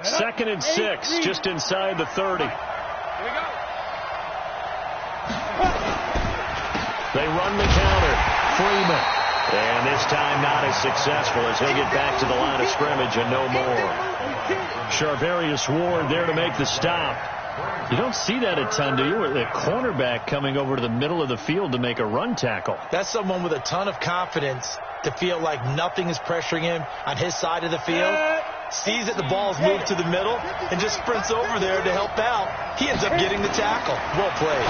2nd and 6, just inside the 30. They run the counter. Freeman. And this time not as successful as he'll get back to the line of scrimmage and no more. Charvarius Ward there to make the stop. You don't see that a ton, do you? The cornerback coming over to the middle of the field to make a run tackle. That's someone with a ton of confidence to feel like nothing is pressuring him on his side of the field. Sees that the ball's moved to the middle and just sprints over there to help out. He ends up getting the tackle. Well played.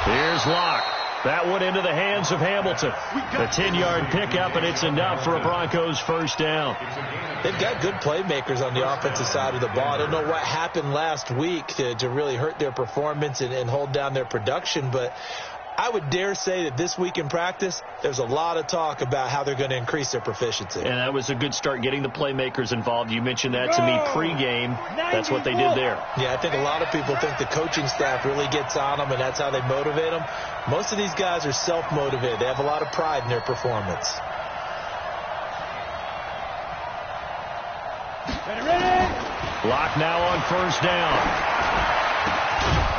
Here's Locke. That one into the hands of Hamilton. A 10-yard pickup, and it's enough for a Broncos first down. They've got good playmakers on the offensive side of the ball. I don't know what happened last week to really hurt their performance and hold down their production, but I would dare say that this week in practice, there's a lot of talk about how they're going to increase their proficiency. And that was a good start getting the playmakers involved. You mentioned that to me pregame. That's what they did there. Yeah, I think a lot of people think the coaching staff really gets on them, and that's how they motivate them. Most of these guys are self-motivated. They have a lot of pride in their performance. Locke now on first down.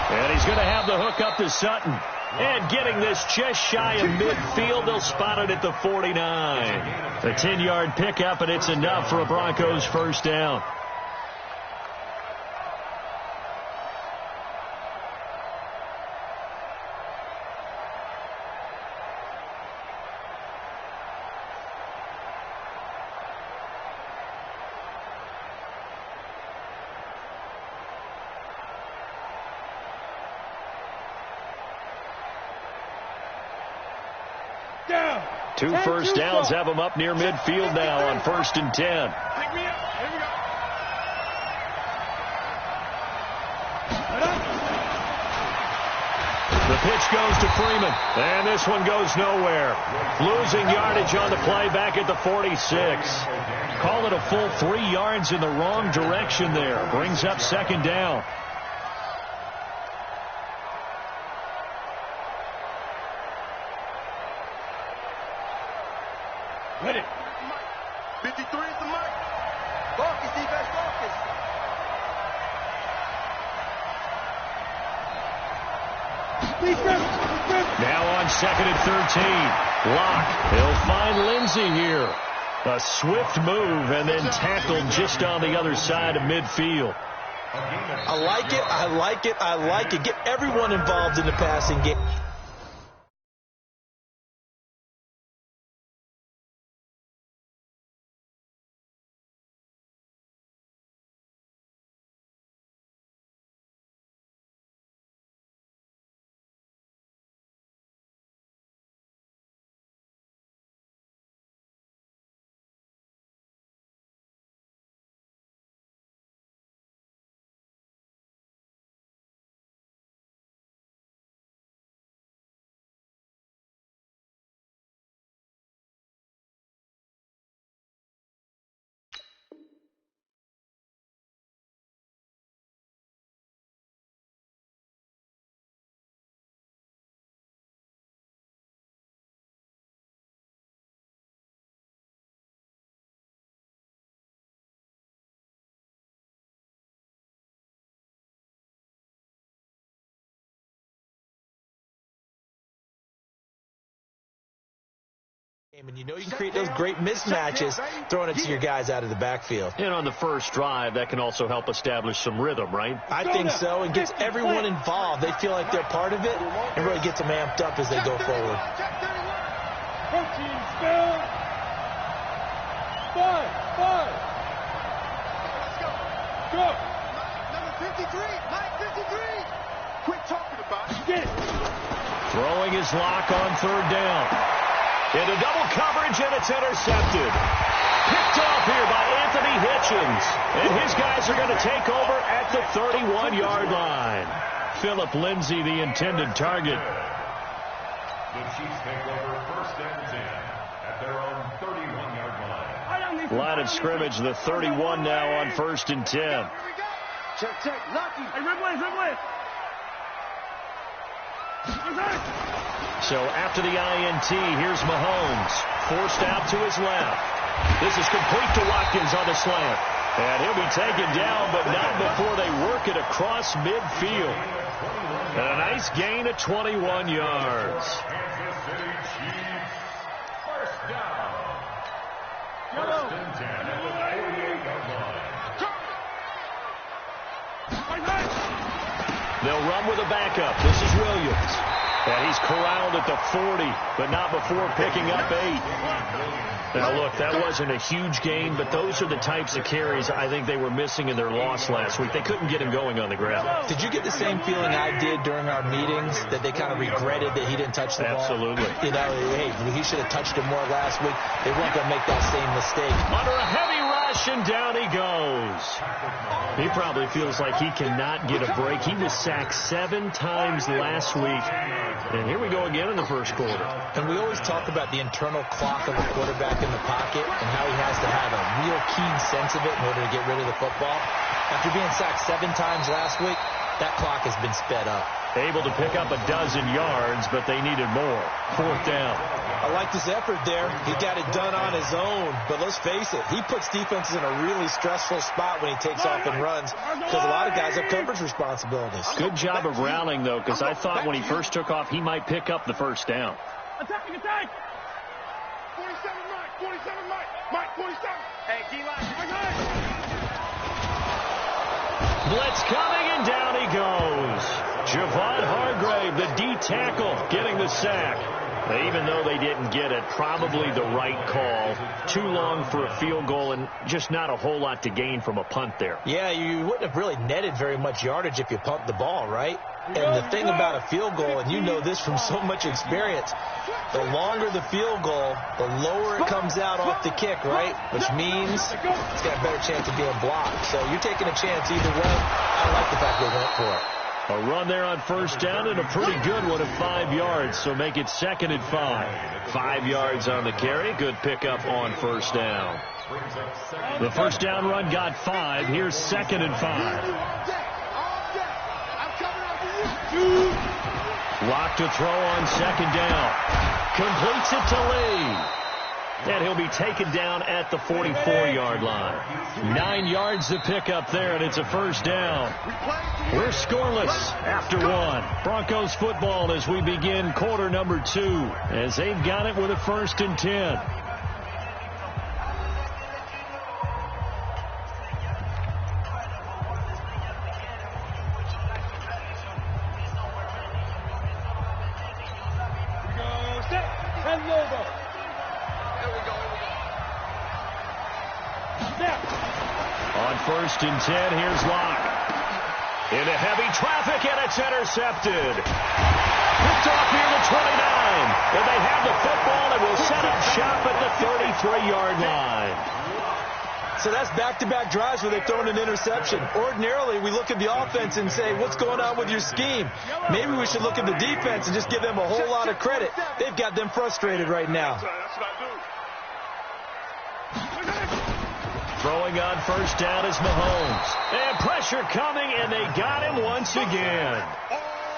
And he's going to have the hook up to Sutton. And getting this just shy of midfield, they'll spot it at the 49. A 10-yard pickup, and it's enough for a Broncos first down. Two first downs have them up near midfield now on 1st and 10. The pitch goes to Freeman, and this one goes nowhere. Losing yardage on the play back at the 46. Call it a full 3 yards in the wrong direction there. Brings up 2nd down. Hit it. 53 is the mic. Focus, defense, focus. Now on 2nd and 13. Locke. He'll find Lindsey here. A swift move and then tackled just on the other side of midfield. I like it. I like it. I like it. Get everyone involved in the passing game. And you know you can create those great mismatches throwing it to your guys out of the backfield. And on the first drive, that can also help establish some rhythm, right? I think so. It gets everyone involved. They feel like they're part of it and really gets them amped up as they go forward. Go. Number 53. Line 53. Quit talking about it. Throwing his Lock on 3rd down. Into double coverage, and it's intercepted. Picked off here by Anthony Hitchens. And his guys are going to take over at the 31-yard line. Philip Lindsay, the intended target. The Chiefs take over 1st and 10 at their own 31-yard line. Line of scrimmage, the 31 now on 1st and 10. Here we go. Check. Lucky. Hey, Ridley. So after the INT, here's Mahomes. Forced out to his left. This is complete to Watkins on the slant. And he'll be taken down, but not before they work it across midfield. And a nice gain of 21 yards. Kansas City Chiefs, first down. First and 10 at the 48-yard line. They'll run with a backup. This is Williams. And he's corralled at the 40, but not before picking up 8. Now, look, that wasn't a huge gain, but those are the types of carries I think they were missing in their loss last week. They couldn't get him going on the ground. Did you get the same feeling I did during our meetings, that they kind of regretted that he didn't touch the ball? Absolutely. You know, hey, he should have touched it more last week. They weren't going to make that same mistake. Under a heavy rush, and down he goes. He probably feels like he cannot get a break. He was sacked 7 times last week. And here we go again in the first quarter. And we always talk about the internal clock of a quarterback in the pocket and how he has to have a real keen sense of it in order to get rid of the football. After being sacked 7 times last week, that clock has been sped up. Able to pick up a dozen yards, but they needed more. 4th down. I like this effort there. He got it done on his own. But let's face it, he puts defenses in a really stressful spot when he takes off and runs, because a lot of guys have coverage responsibilities. Good job of rallying, though, because I thought when he first took off, he might pick up the first down. Attacking, attack! 47, Mike. 47, Mike. Mike, 47. Hey, D-line. Blitz coming, and down he goes. Javon Hargrave, the D tackle, getting the sack. Even though they didn't get it, probably the right call. Too long for a field goal and just not a whole lot to gain from a punt there. Yeah, you wouldn't have really netted very much yardage if you pumped the ball, right? And the thing about a field goal, and you know this from so much experience, the longer the field goal, the lower it comes out off the kick, right? Which means it's got a better chance of being blocked. So you're taking a chance either way. I like the fact they went for it. A run there on first down and a pretty good one of 5 yards, so make it 2nd and 5. 5 yards on the carry. Good pickup on first down. The first down run got 5. Here's 2nd and 5. Lock to throw on 2nd down. Completes it to Lee. And he'll be taken down at the 44-yard line. 9 yards to pick up there, and it's a first down. We're scoreless after 1. Broncos football as we begin quarter number 2, as they've got it with a 1st and 10. On 1st and 10, here's Locke. Into heavy traffic, and it's intercepted. Picked off near the 29. And they have the football and will set up shop at the 33-yard line. So that's back-to-back drives where they've thrown an interception. Ordinarily, we look at the offense and say, what's going on with your scheme? Maybe we should look at the defense and just give them a whole lot of credit. They've got them frustrated right now. Throwing on first down is Mahomes. And pressure coming, and they got him once again.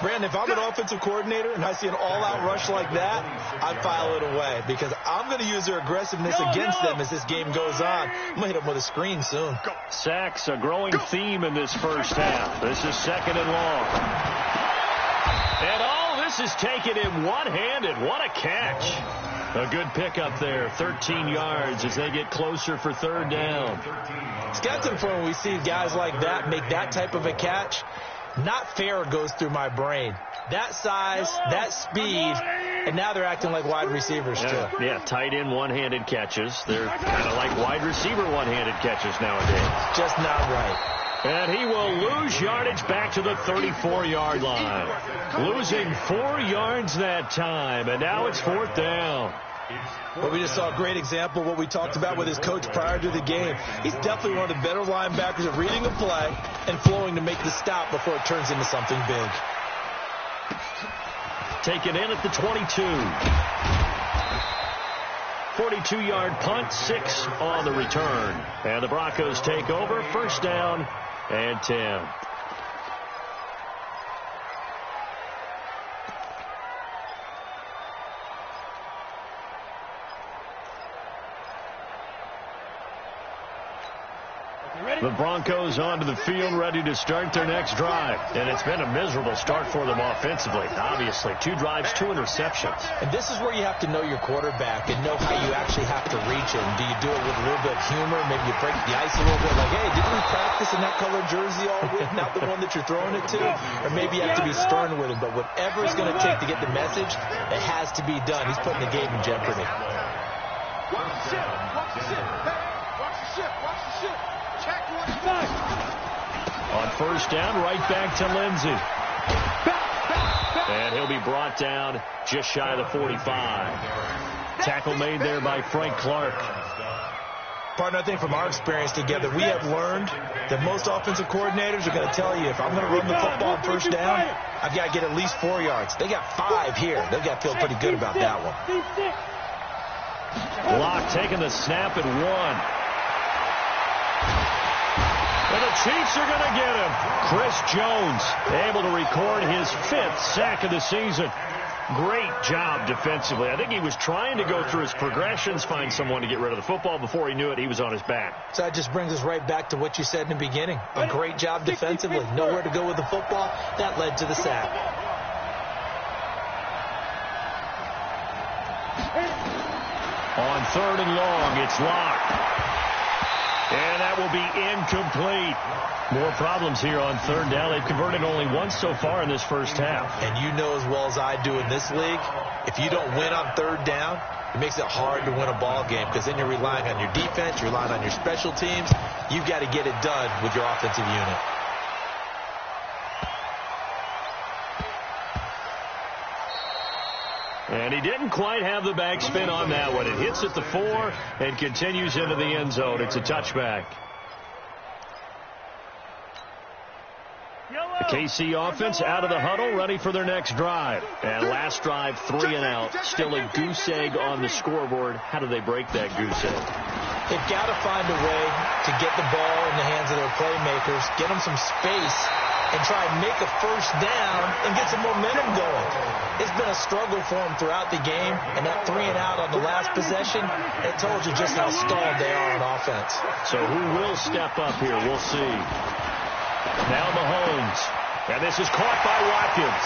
Brandon, if I'm an offensive coordinator and I see an all-out rush like that, I'd file it away because I'm going to use their aggressiveness against them as this game goes on. I'm going to hit them with a screen soon. Sacks, a growing theme in this first half. This is 2nd and long. And all this is taken in one-handed. What a catch. A good pickup there, 13 yards as they get closer for 3rd down. It's got to the point when we see guys like that make that type of a catch. Not fair goes through my brain. That size, that speed, and now they're acting like wide receivers too. Yeah, tight end one-handed catches. They're kind of like wide receiver one-handed catches nowadays. Just not right. And he will lose yardage back to the 34-yard line. Losing 4 yards that time, and now it's 4th down. Well, we just saw a great example of what we talked about with his coach prior to the game. He's definitely one of the better linebackers at reading a play and flowing to make the stop before it turns into something big. Taken in at the 22. 42-yard punt, 6 on the return. And the Broncos take over, 1st down and 10. The Broncos onto the field, ready to start their next drive. And it's been a miserable start for them offensively. Obviously, 2 drives, 2 interceptions. And this is where you have to know your quarterback and know how you actually have to reach him. Do you do it with a little bit of humor? Maybe you break the ice a little bit, like, hey, didn't we practice in that colored jersey all week, not the one that you're throwing it to? Or maybe you have to be stern with him. But whatever it's going to take to get the message, it has to be done. He's putting the game in jeopardy. Watch the ship. Watch the ship. Hey, watch the ship. Watch the ship. Check what's done. On first down, right back to Lindsey. And he'll be brought down just shy of the 45. Tackle made there by Frank Clark. Partner, I think from our experience together, we have learned that most offensive coordinators are going to tell you, if I'm going to run the football on first down, I've got to get at least 4 yards. They got 5 here. They've got to feel pretty good about that one. Locke taking the snap at 1. And the Chiefs are going to get him. Chris Jones able to record his 5th sack of the season. Great job defensively. I think he was trying to go through his progressions, find someone to get rid of the football. Before he knew it, he was on his back. So that just brings us right back to what you said in the beginning. A great job defensively. Nowhere to go with the football. That led to the sack. On 3rd and long, it's Locke. And that will be incomplete. More problems here on 3rd down. They've converted only once so far in this first half. And you know as well as I do in this league, if you don't win on 3rd down, it makes it hard to win a ball game because then you're relying on your defense, you're relying on your special teams. You've got to get it done with your offensive unit. And he didn't quite have the backspin on that one. It hits at the 4 and continues into the end zone. It's a touchback. The KC offense out of the huddle, ready for their next drive. And last drive, 3 and out. Still a goose egg on the scoreboard. How do they break that goose egg? They've got to find a way to get the ball in the hands of their playmakers, get them some space, and try and make a first down and get some momentum going. It's been a struggle for them throughout the game, and that 3 and out on the last possession, it told you just how stalled they are on offense. So who will step up here? We'll see. Now Mahomes, and this is caught by Watkins.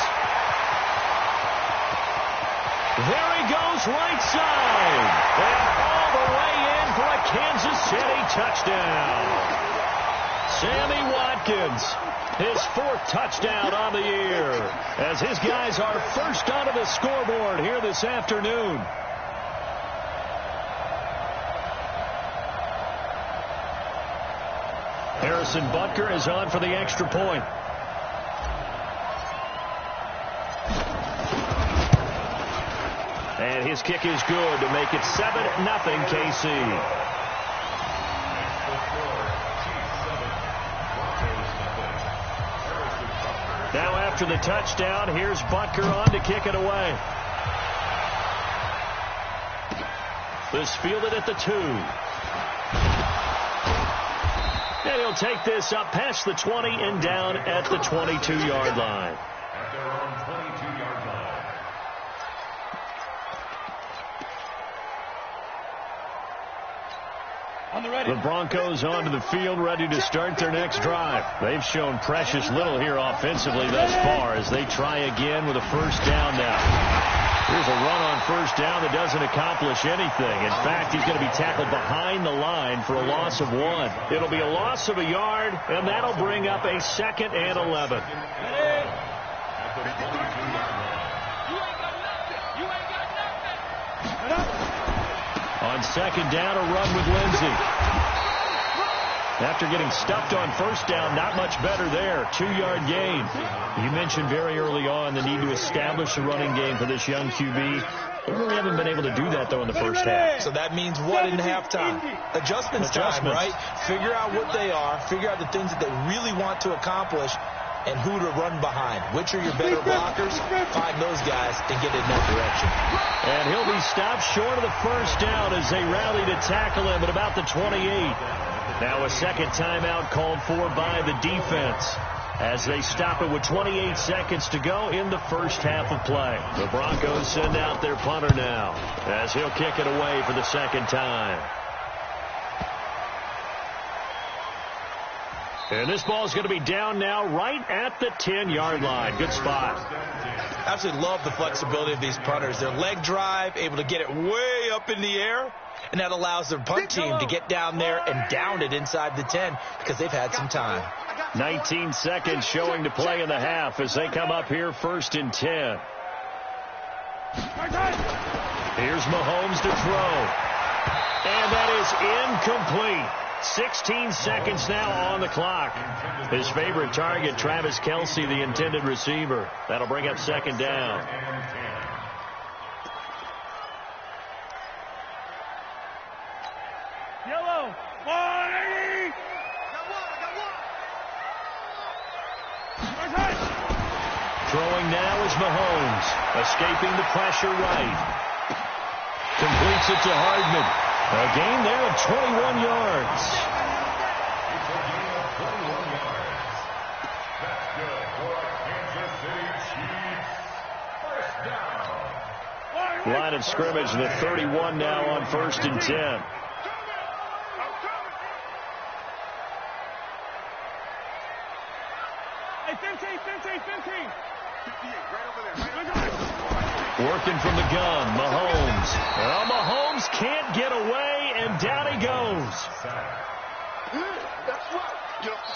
There he goes, right side, and all the way in for a Kansas City touchdown. Sammy Watkins, his 4th touchdown on the year, as his guys are first onto the scoreboard here this afternoon. Harrison Butker is on for the extra point. And his kick is good to make it 7-0 KC. Now after the touchdown, here's Butker on to kick it away. This fielded at the 2. And he'll take this up past the 20 and down at the 22-yard line. At their own 22-yard line. The Broncos onto the field, ready to start their next drive. They've shown precious little here offensively thus far as they try again with a first down now. Here's a run on first down that doesn't accomplish anything. In fact, he's going to be tackled behind the line for a loss of 1. It'll be a loss of a yard, and that'll bring up a 2nd and 11. On 2nd down, a run with Lindsey. After getting stuffed on first down, not much better there. 2-yard gain. You mentioned very early on the need to establish a running game for this young QB. They really haven't been able to do that, though, in the first half. So that means what in halftime? Adjustments time, right? Figure out what they are. Figure out the things that they really want to accomplish and who to run behind. Which are your better blockers? Find those guys and get in that direction. And he'll be stopped short of the first down as they rally to tackle him at about the 28. Now a 2nd timeout called for by the defense as they stop it with 28 seconds to go in the first half of play. The Broncos send out their punter now as he'll kick it away for the 2nd time. And this ball is going to be down now right at the 10-yard line. Good spot. Absolutely love the flexibility of these punters. Their leg drive, able to get it way up in the air, and that allows their punt team to get down there and down it inside the 10 because they've had some time. 19 seconds showing to play in the half as they come up here 1st and 10. Here's Mahomes to throw. And that is incomplete. 16 seconds now on the clock. His favorite target, Travis Kelce, the intended receiver. That'll bring up 2nd down. Yellow. 180. Throwing now is Mahomes. Escaping the pressure right. Completes it to Hardman. A gain there of 21 yards. It's a gain of 21 yards. That's good for Kansas City Chiefs. 1st down. Line of scrimmage, the 31 now on 1st and 10. Hey, 15. Working from the gun, Mahomes. Well, Mahomes can't get away, and down he goes.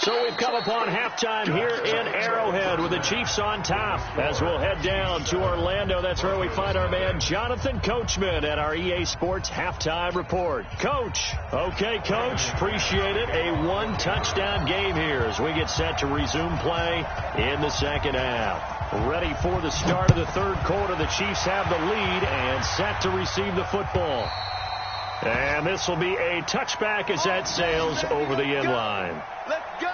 So we've come upon halftime here in Arrowhead with the Chiefs on top. As we'll head down to Orlando, that's where we find our man Jonathan Coachman at our EA Sports Halftime Report. Coach. Okay, Coach. Appreciate it. A 1-touchdown game here as we get set to resume play in the 2nd half. Ready for the start of the 3rd quarter. The Chiefs have the lead and set to receive the football. And this will be a touchback as that sails over the end line. Let's go.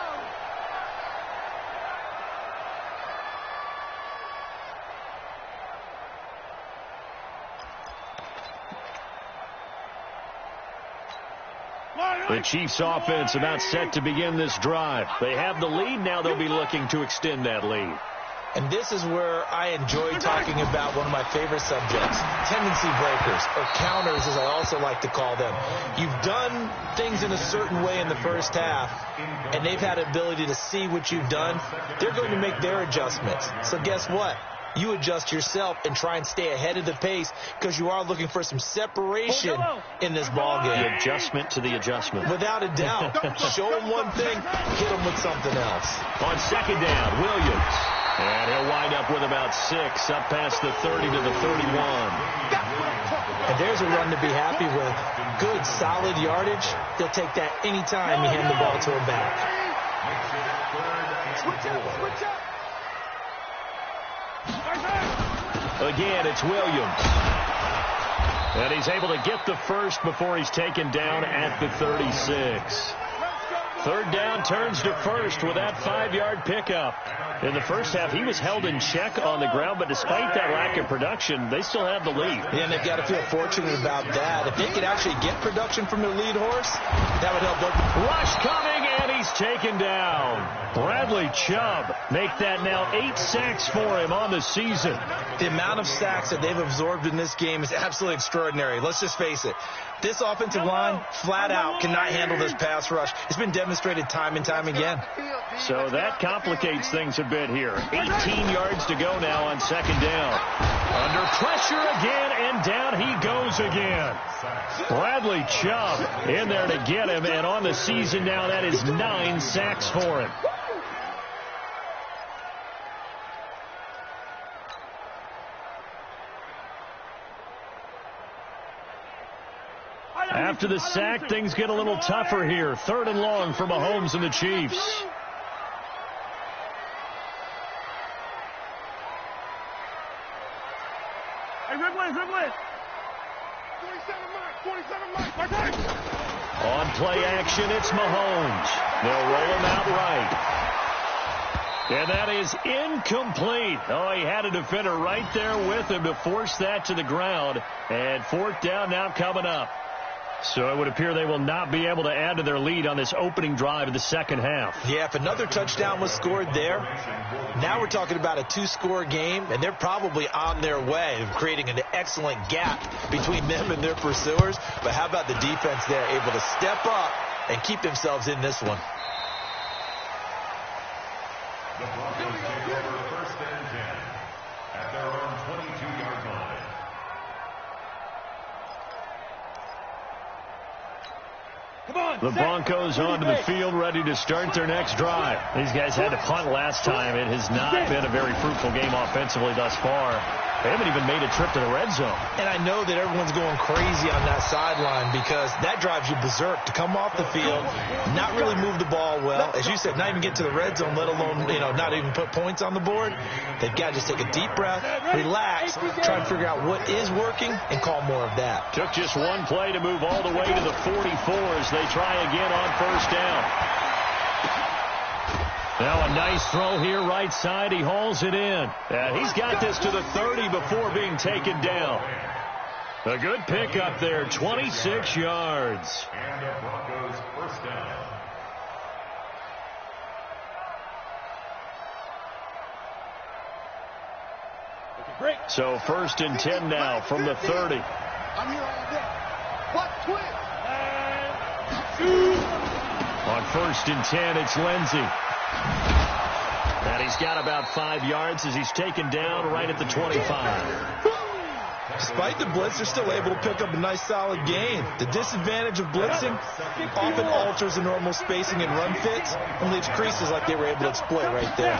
The Chiefs offense about set to begin this drive. They have the lead. Now they'll be looking to extend that lead. And this is where I enjoy talking about one of my favorite subjects, tendency breakers, or counters as I also like to call them. You've done things in a certain way in the 1st half, and they've had ability to see what you've done. They're going to make their adjustments. So guess what? You adjust yourself and try and stay ahead of the pace because you are looking for some separation in this ball game. The adjustment to the adjustment. Without a doubt. Show them one thing, hit them with something else. On 2nd down, Williams. And he'll wind up with about 6 up past the 30 to the 31. And there's a run to be happy with. Good, solid yardage. They'll take that anytime you hand the ball to him back. Switch up. Again, it's Williams. And he's able to get the first before he's taken down at the 36. 3rd down turns to 1st with that 5-yard pickup. In the 1st half, he was held in check on the ground, but despite that lack of production, they still have the lead. Yeah, and they've got to feel fortunate about that. If they could actually get production from their lead horse, that would help them. Rush coming, and he's taken down. Bradley Chubb make that now 8 sacks for him on the season. The amount of sacks that they've absorbed in this game is absolutely extraordinary. Let's just face it. This offensive line, flat out, cannot handle this pass rush. It's been demonstrated time and time again. So that complicates things a bit here. 18 yards to go now on 2nd down. Under pressure again, and down he goes again. Bradley Chubb in there to get him, and on the season now, that is 9 sacks for him. After the sack, things get a little tougher here. 3rd and long for Mahomes and the Chiefs. Hey, Ridley. 27 Mike. On play action, it's Mahomes. They'll roll him out right. And that is incomplete. Oh, he had a defender right there with him to force that to the ground. And 4th down now coming up. So it would appear they will not be able to add to their lead on this opening drive of the 2nd half. Yeah, if another touchdown was scored there, now we're talking about a 2-score game, and they're probably on their way of creating an excellent gap between them and their pursuers. But how about the defense there, able to step up and keep themselves in this one? The Broncos onto the field, ready to start their next drive. These guys had to punt last time. It has not been a very fruitful game offensively thus far. They haven't even made a trip to the red zone. And I know that everyone's going crazy on that sideline because that drives you berserk to come off the field, not really move the ball well. As you said, not even get to the red zone, let alone, not even put points on the board. They've got to just take a deep breath, relax, try and figure out what is working, and call more of that. Took just one play to move all the way to the 44 as they try again on first down. Now a nice throw here right side. He hauls it in. He's got this to the 30 before being taken down. A good pickup there, 26 yards. And the Broncos first down. So first and 10 now from the 30. I'm here all day. What twist? On first and 10, it's Lindsey. And he's got about 5 yards as he's taken down right at the 25. Despite the blitz, they're still able to pick up a nice solid gain. The disadvantage of blitzing often alters the normal spacing and run fits and leaves creases like they were able to exploit right there.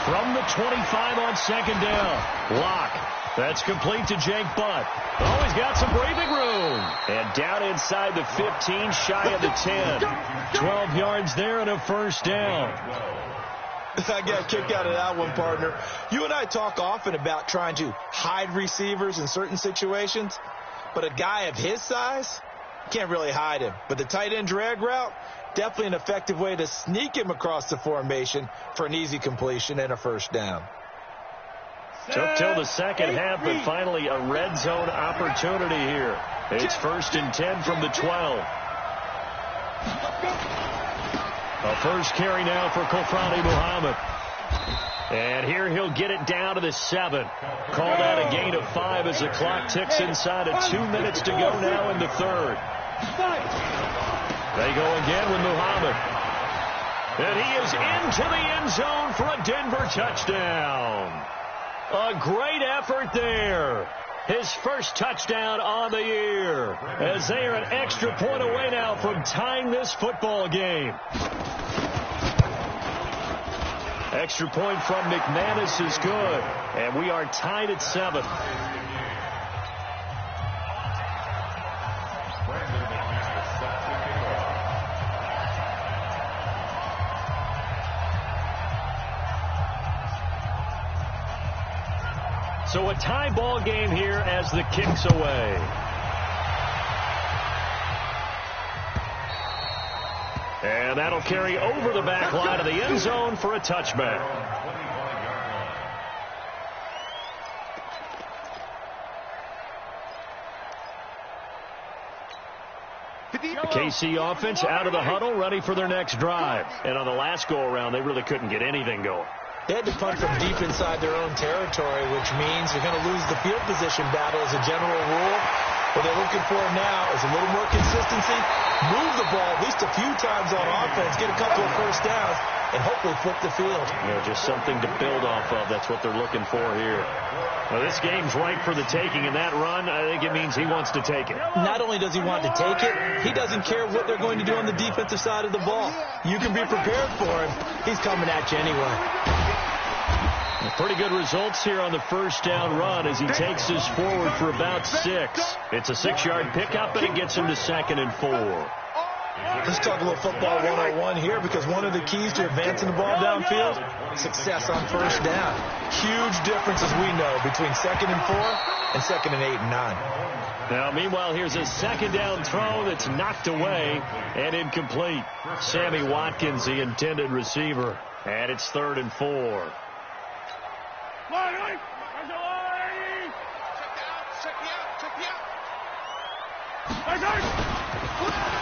From the 25 on second down, Locke. That's complete to Jake Butt. Oh, he's got some breathing room. And down inside the 15, shy of the 10. 12 yards there and a first down. I got a kick out of that one, partner. You and I talk often about trying to hide receivers in certain situations, but a guy of his size, can't really hide him. But the tight end drag route, definitely an effective way to sneak him across the formation for an easy completion and a first down. Took till the second half, but finally a red zone opportunity here. It's first and 10 from the 12. A first carry now for Kofrani Muhammad. And here he'll get it down to the 7. Call that a gain of 5 as the clock ticks inside of 2 minutes to go now in the third. They go again with Muhammad. And he is into the end zone for a Denver touchdown. A great effort there. His first touchdown on the year, as they are an extra point away now from tying this football game. Extra point from McManus is good, and we are tied at 7. So a tie ball game here as the kick's away. And that'll carry over the back line of the end zone for a touchback. The KC offense out of the huddle, ready for their next drive. And on the last go-around, they really couldn't get anything going. They had to punt from deep inside their own territory, which means you're going to lose the field position battle as a general rule. What they're looking for now is a little more consistency, move the ball at least a few times on offense, get a couple of first downs, and hopefully flip the field. Just something to build off of. That's what they're looking for here. Well, this game's ripe for the taking, and that run, I think it means he wants to take it. Not only does he want to take it, he doesn't care what they're going to do on the defensive side of the ball. You can be prepared for him. He's coming at you anyway. Pretty good results here on the first down run as he takes us forward for about 6. It's a 6-yard pickup, and it gets him to 2nd and 4. Let's talk a little football 101 here, because one of the keys to advancing the ball downfield, success on first down. Huge difference, as we know, between 2nd and 4 and 2nd and 8 and 9. Now, meanwhile, here's a second down throw that's knocked away and incomplete. Sammy Watkins, the intended receiver, and it's 3rd and 4.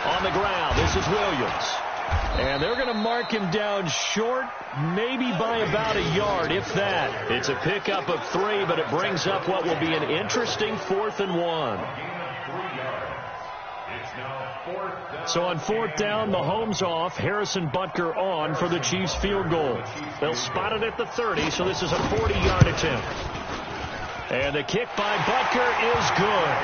On the ground, this is Williams. And they're going to mark him down short, maybe by about a yard, if that. It's a pickup of 3, but it brings up what will be an interesting 4th and 1. So on 4th down, Mahomes off, Harrison Butker on for the Chiefs field goal. They'll spot it at the 30, so this is a 40-yard attempt. And the kick by Butker is good.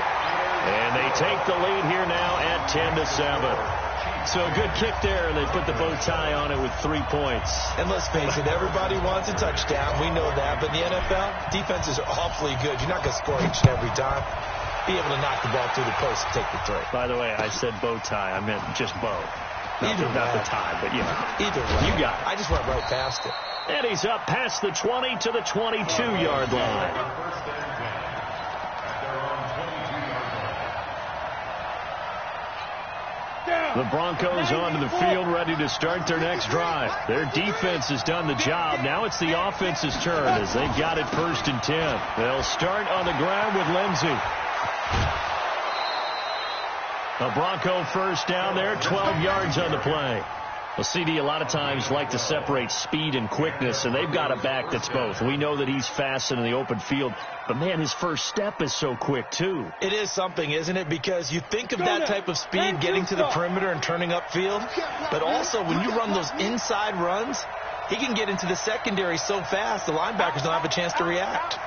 And they take the lead here now at 10-7. So a good kick there, and they put the bow tie on it with 3 points. And let's face it, everybody wants a touchdown. We know that. But in the NFL, defenses are awfully good. You're not going to score each and every time. Be able to knock the ball through the post and take the throw. By the way, I said bow tie. I meant just bow. Not the tie, but yeah. Either way. You got it. I just went right past it. And he's up past the 20 to the 22-yard line. The Broncos onto the field, ready to start their next drive. Their defense has done the job. Now it's the offense's turn as they've got it 1st and 10. They'll start on the ground with Lindsey. A Bronco first down there, 12 yards on the play. Well, CD a lot of times like to separate speed and quickness, and they've got a back that's both. We know that he's fast in the open field, but, man, his first step is so quick, too. It is something, isn't it? Because you think of that type of speed getting to the perimeter and turning upfield, but also when you run those inside runs, he can get into the secondary so fast the linebackers don't have a chance to react.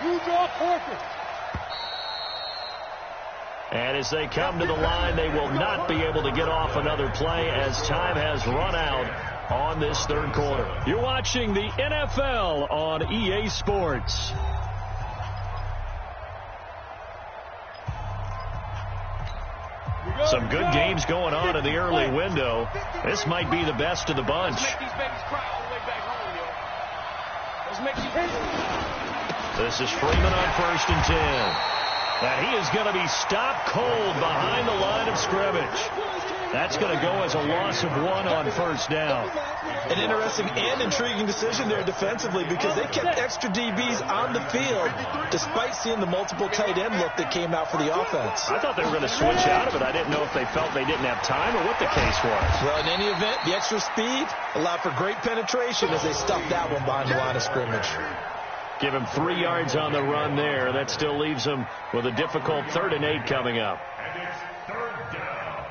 You draw perfect. And as they come to the line, they will not be able to get off another play as time has run out on this third quarter. You're watching the NFL on EA Sports. Some good games going on in the early window. This might be the best of the bunch. This is Freeman on 1st and 10. And he is going to be stopped cold behind the line of scrimmage. That's going to go as a loss of 1 on 1st down. An interesting and intriguing decision there defensively because they kept extra DBs on the field despite seeing the multiple tight end look that came out for the offense. I thought they were going to switch out of it. I didn't know if they felt they didn't have time or what the case was. Well, in any event, the extra speed allowed for great penetration as they stuffed that one behind the line of scrimmage. Give him 3 yards on the run there. That still leaves him with a difficult 3rd and 8 coming up. And it's 3rd down.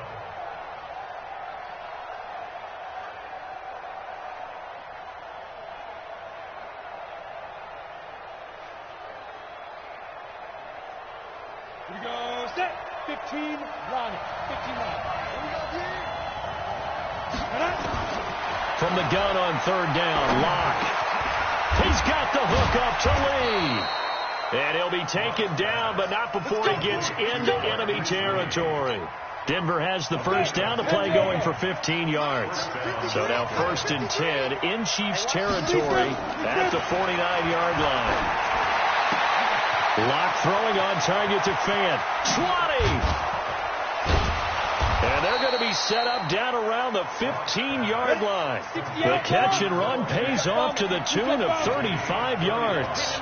Here we go. Set. 15 line. 15 line. Here we go, From the gun on 3rd down, Locke. He's got the hook up to Lee. And he'll be taken down, but not before he gets into enemy territory. Denver has the first down, the play going for 15 yards. So now 1st and 10 in Chiefs territory at the 49-yard line. Locke throwing on target to Fant. 20! And they're going to be set up down around the 15-yard line. The catch and run pays off to the tune of 35 yards.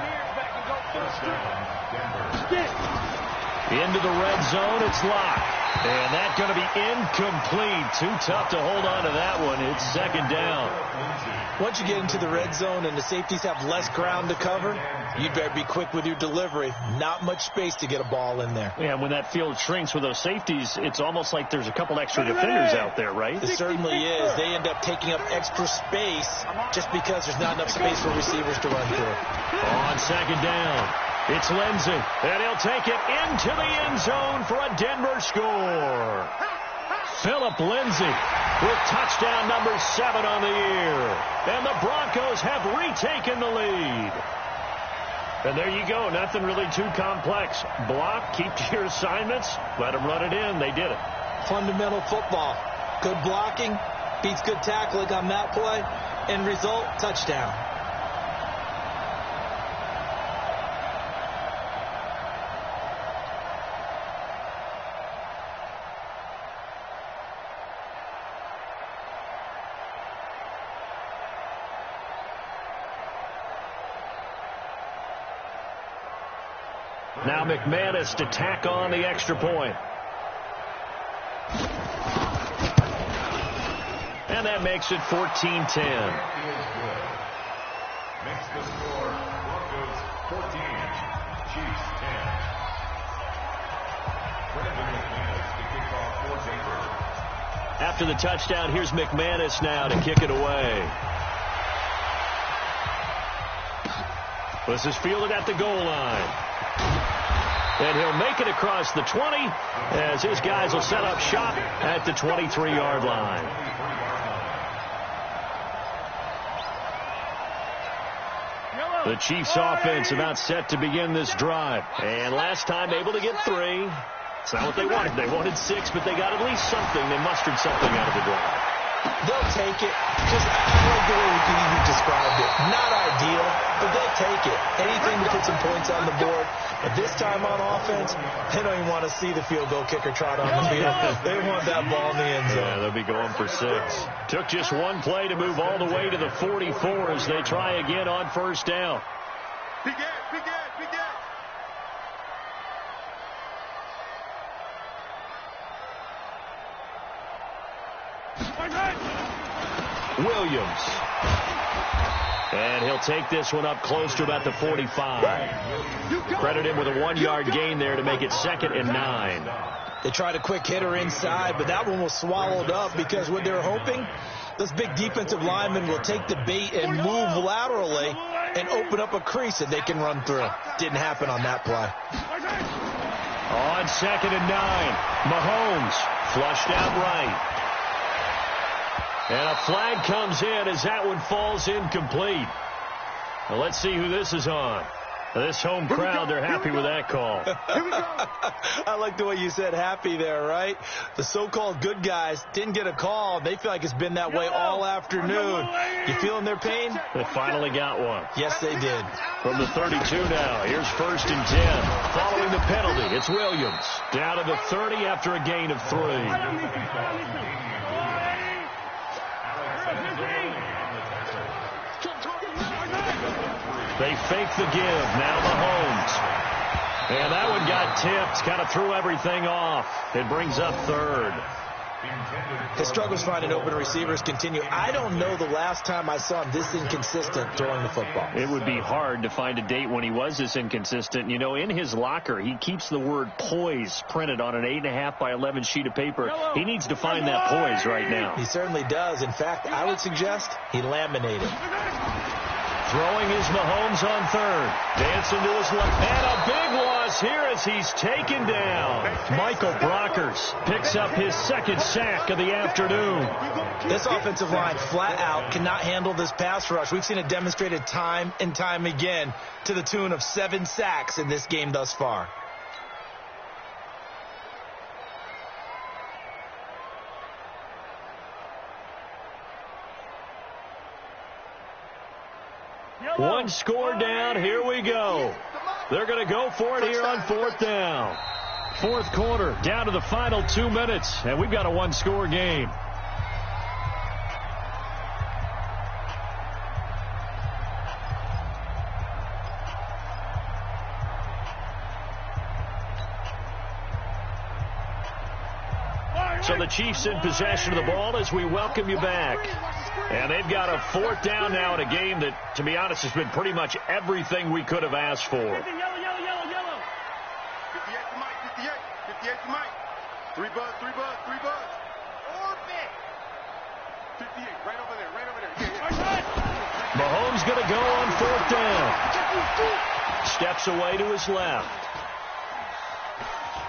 Into the red zone, it's Locke. And that's going to be incomplete. Too tough to hold on to that one. It's 2nd down. Once you get into the red zone and the safeties have less ground to cover, you'd better be quick with your delivery. Not much space to get a ball in there. Yeah, when that field shrinks with those safeties, it's almost like there's a couple extra defenders out there, right? It certainly is. They end up taking up extra space just because there's not enough space for receivers to run through. On 2nd down, it's Lindsey, and he'll take it into the end zone for a Denver score. Phillip Lindsey with touchdown number 7 on the year. And the Broncos have retaken the lead. And there you go. Nothing really too complex. Block, keep to your assignments, let them run it in. They did it. Fundamental football. Good blocking, beats good tackling on that play. End result, touchdown. Now McManus to tack on the extra point. And that makes it 14-10. Makes the score Broncos 14, Chiefs 10. Brandon McManus to kick off for Denver. After the touchdown, here's McManus now to kick it away. This is fielded at the goal line. And he'll make it across the 20 as his guys will set up shop at the 23-yard line. The Chiefs offense about set to begin this drive. And last time able to get 3. It's not what they wanted. They wanted 6, but they got at least something. They mustered something out of the drive. They'll take it. Just, I like the way you described it. Not ideal, but they'll take it. Anything to put some points on the board. But this time on offense, they don't even want to see the field goal kicker trot on the field. They want that ball in the end zone. Yeah, they'll be going for 6. Took just one play to move all the way to the 44 as they try again on first down. Big Ed, big Ed, big Ed. Williams. And he'll take this one up close to about the 45. Credit him with a 1-yard gain there to make it 2nd and 9. They tried a quick hitter inside, but that one was swallowed up because what they're hoping, this big defensive lineman will take the bait and move laterally and open up a crease that they can run through. Didn't happen on that play. On 2nd and 9, Mahomes flushed out right. And a flag comes in as that one falls incomplete. Well, let's see who this is on. This home crowd, they're happy with that call. I like the way you said happy there, right? The so-called good guys didn't get a call. They feel like it's been that way all afternoon. You feeling their pain? They finally got one. Yes, they did. From the 32 now, here's 1st and 10. Following the penalty, it's Williams. Down to the 30 after a gain of 3. They fake the give. Now Mahomes. And that one got tipped. Kind of threw everything off. It brings up 3rd. His struggles finding open receivers continue. I don't know the last time I saw him this inconsistent throwing the football. It would be hard to find a date when he was this inconsistent. You know, in his locker, he keeps the word poise printed on an 8.5 by 11 sheet of paper. He needs to find that poise right now. He certainly does. In fact, I would suggest he laminated. Throwing is Mahomes on 3rd. Dancing to his left. And a big loss here as he's taken down. Michael Brockers picks up his 2nd sack of the afternoon. This offensive line flat out cannot handle this pass rush. We've seen it demonstrated time and time again to the tune of 7 sacks in this game thus far. One score down. Here we go. They're going to go for it here on 4th down. 4th quarter, down to the final 2 minutes, and we've got a 1-score game. So the Chiefs in possession of the ball as we welcome you back. And they've got a 4th down now in a game that, to be honest, has been pretty much everything we could have asked for. 58 to Mike, 58 to Mike. 3 buzz. Orbit. 58, right over there. Mahomes going to go on 4th down. Steps away to his left.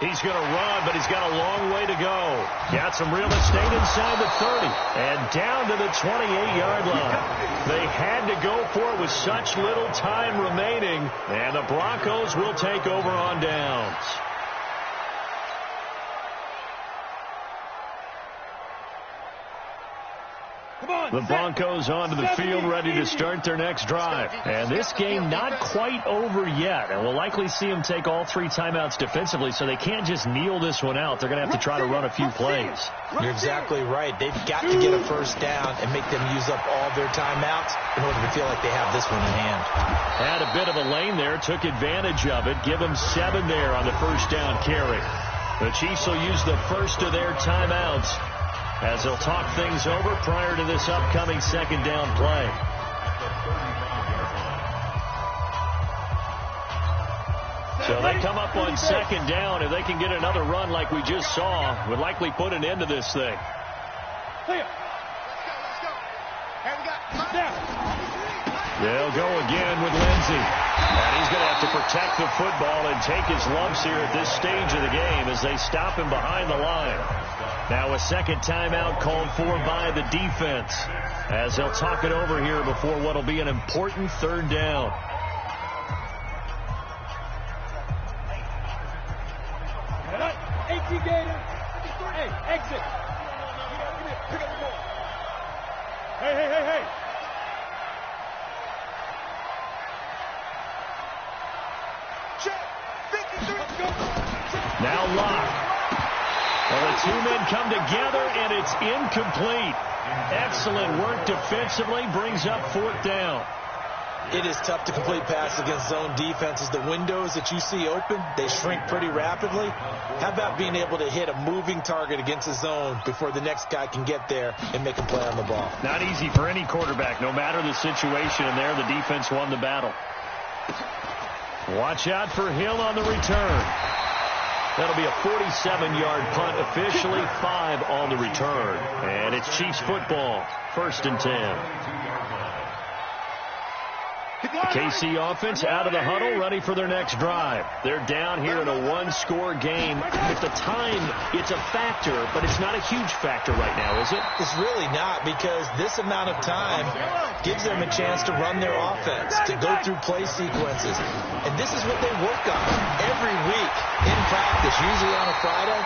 He's going to run, but he's got a long way to go. Got some real estate inside the 30 and down to the 28-yard line. They had to go for it with such little time remaining, and the Broncos will take over on downs. The Broncos onto the field ready to start their next drive. And this game not quite over yet. And we'll likely see them take all 3 timeouts defensively, so they can't just kneel this one out. They're going to have to try to run a few plays. You're exactly right. They've got to get a 1st down and make them use up all their timeouts in order to feel like they have this one in hand. Had a bit of a lane there, took advantage of it. Give them 7 there on the 1st down carry. The Chiefs will use the first of their timeouts as they'll talk things over prior to this upcoming 2nd down play. So they come up on 2nd down. If they can get another run like we just saw, would likely put an end to this thing. Let's go. Hey, we got They'll go again with Lindsey. And he's going to have to protect the football and take his lumps here at this stage of the game as they stop him behind the line. Now a second timeout called for by the defense as they'll talk it over here before what will be an important third down. Hey, exit. Pick up the ball. Hey. Now Locke. Well, the two men come together, and it's incomplete. Excellent work defensively, brings up fourth down. It is tough to complete passes against zone defenses. The windows that you see open, they shrink pretty rapidly. How about being able to hit a moving target against a zone before the next guy can get there and make a play on the ball? Not easy for any quarterback, no matter the situation, and there the defense won the battle. Watch out for Hill on the return. That'll be a 47-yard punt, officially 5 on the return. And it's Chiefs football, 1st and 10. KC offense out of the huddle, ready for their next drive. They're down here in a one-score game. With the time, it's a factor, but it's not a huge factor right now, is it? It's really not, because this amount of time gives them a chance to run their offense, to go through play sequences. And this is what they work on every week in practice, usually on a Friday.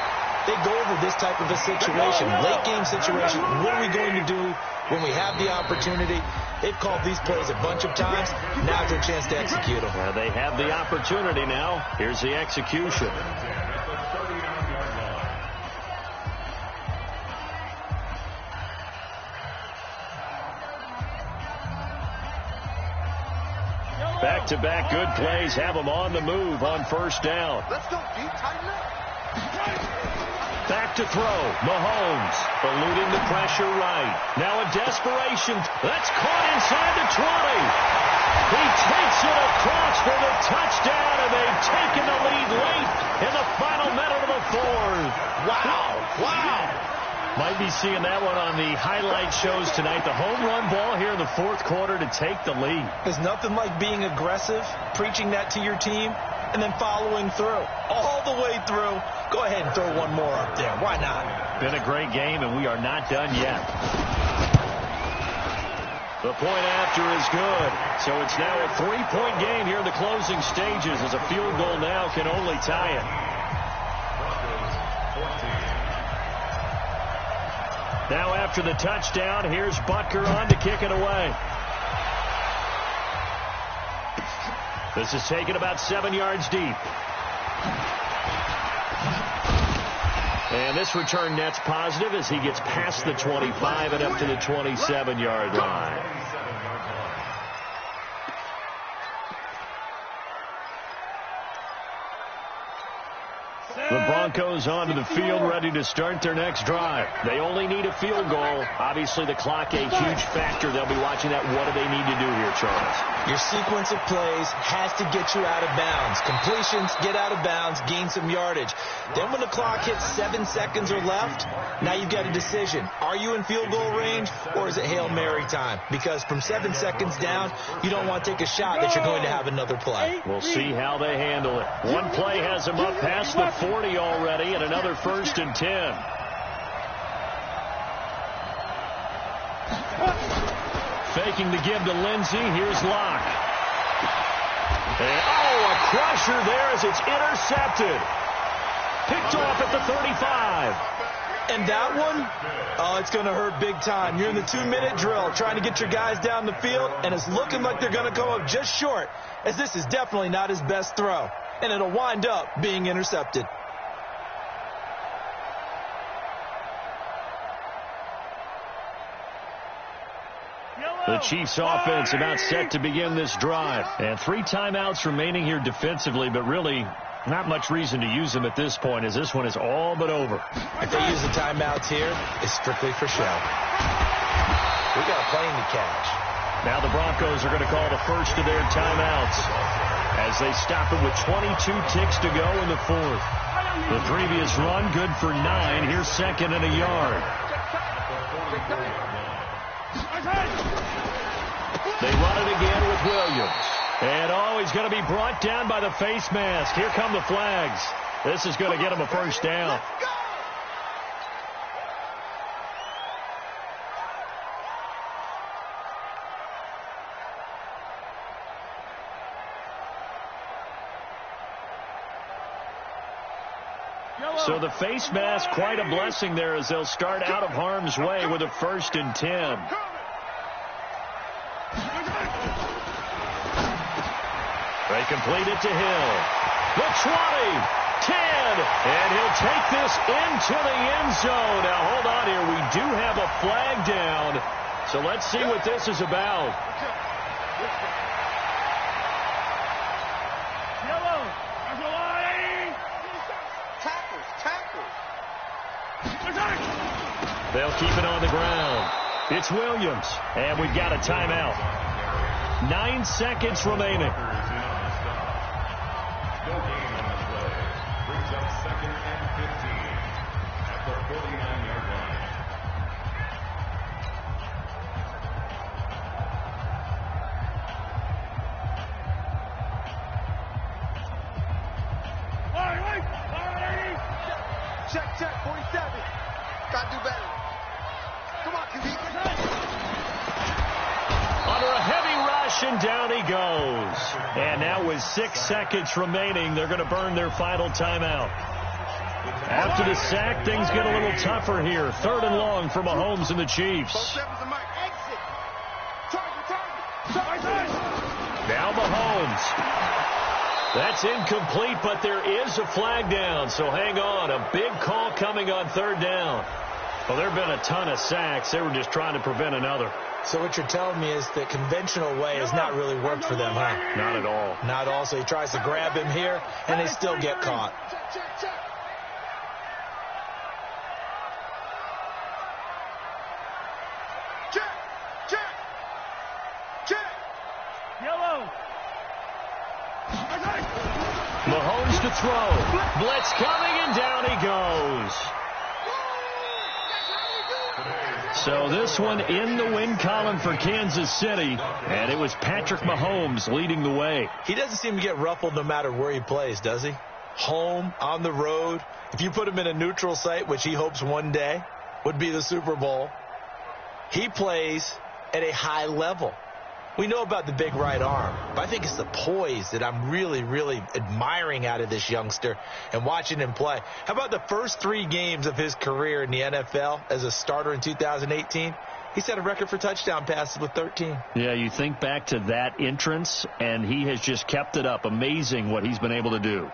They go over this type of a situation, late game situation. What are we going to do when we have the opportunity? They've called these plays a bunch of times. Now it's their chance to execute them. Well, they have the opportunity now. Here's the execution. Back-to-back good plays have them on the move on first down. Let's go deep, tighten up. Back to throw. Mahomes eluding the pressure right. Now a desperation. That's caught inside the 20. He takes it across for the touchdown, and they've taken the lead late in the final minute of the fourth. Wow. Might be seeing that one on the highlight shows tonight. The home run ball here in the fourth quarter to take the lead. There's nothing like being aggressive, preaching that to your team, and then following through. All the way through. Go ahead and throw one more up there. Why not? Been a great game, and we are not done yet. The point after is good. So it's now a 3-point game here in the closing stages, as a field goal now can only tie it. Now after the touchdown, here's Butker on to kick it away. This is taken about 7 yards deep. And this return net's positive as he gets past the 25 and up to the 27-yard line. The Broncos onto the field, ready to start their next drive. They only need a field goal. Obviously, the clock a huge factor. They'll be watching that. What do they need to do here, Charles? Your sequence of plays has to get you out of bounds. Completions, get out of bounds, gain some yardage. Then when the clock hits 7 seconds or left, now you've got a decision. Are you in field goal range, or is it Hail Mary time? Because from 7 seconds down, you don't want to take a shot that you're going to have another play. We'll see how they handle it. One play has them up past the 40 already, and another 1st and 10. Faking the give to Lindsey. Here's Locke. And, a crusher there as it's intercepted. Picked off at the 35. And that one, it's going to hurt big time. You're in the 2-minute drill trying to get your guys down the field, and it's looking like they're going to go up just short, as this is definitely not his best throw. And it'll wind up being intercepted. The Chiefs offense about set to begin this drive. And 3 timeouts remaining here defensively, but really not much reason to use them at this point, as this one is all but over. If they use the timeouts here, it's strictly for show. We got a plane to catch. Now the Broncos are going to call the first of their timeouts as they stop it with 22 ticks to go in the fourth. The previous run good for 9. Here's 2nd and a yard. They run it again with Williams. And, oh, he's going to be brought down by the face mask. Here come the flags. This is going to get him a first down. So the face mask, quite a blessing there as they'll start out of harm's way with a 1st and 10. They complete it to Hill. The 20, 10, and he'll take this into the end zone. Now, hold on here. We do have a flag down, so let's see what this is about. They'll keep it on the ground. It's Williams, and we've got a timeout. 9 seconds remaining. No game on the play. Brings up 2nd and 15 at the 49-yard line. Check, 47. Got to do better. Come on, QB. Under a heavy rush, and down he goes. And now with 6 seconds remaining, they're going to burn their final timeout. After the sack, things get a little tougher here. 3rd and long for Mahomes and the Chiefs. Now Mahomes. That's incomplete, but there is a flag down, so hang on. A big call coming on 3rd down. Well, there have been a ton of sacks. They were just trying to prevent another. So what you're telling me is the conventional way has not really worked for them, huh? Not at all. Not all. So he tries to grab him here, and they still get caught. Mahomes to throw. Blitz coming, and down he goes. So this one in the win column for Kansas City, and it was Patrick Mahomes leading the way. He doesn't seem to get ruffled no matter where he plays, does he? Home, on the road. If you put him in a neutral site, which he hopes one day would be the Super Bowl, he plays at a high level. We know about the big right arm, but I think it's the poise that I'm really, really admiring out of this youngster and watching him play. How about the first 3 games of his career in the NFL as a starter in 2018? He set a record for touchdown passes with 13. Yeah, you think back to that entrance, and he has just kept it up. Amazing what he's been able to do.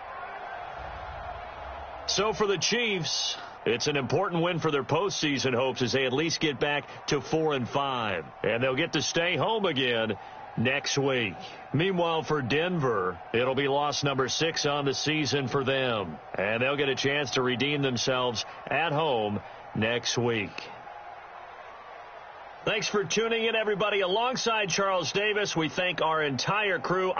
So for the Chiefs, it's an important win for their postseason hopes as they at least get back to 4-5. And they'll get to stay home again next week. Meanwhile, for Denver, it'll be loss number 6 on the season for them. And they'll get a chance to redeem themselves at home next week. Thanks for tuning in, everybody. Alongside Charles Davis, we thank our entire crew.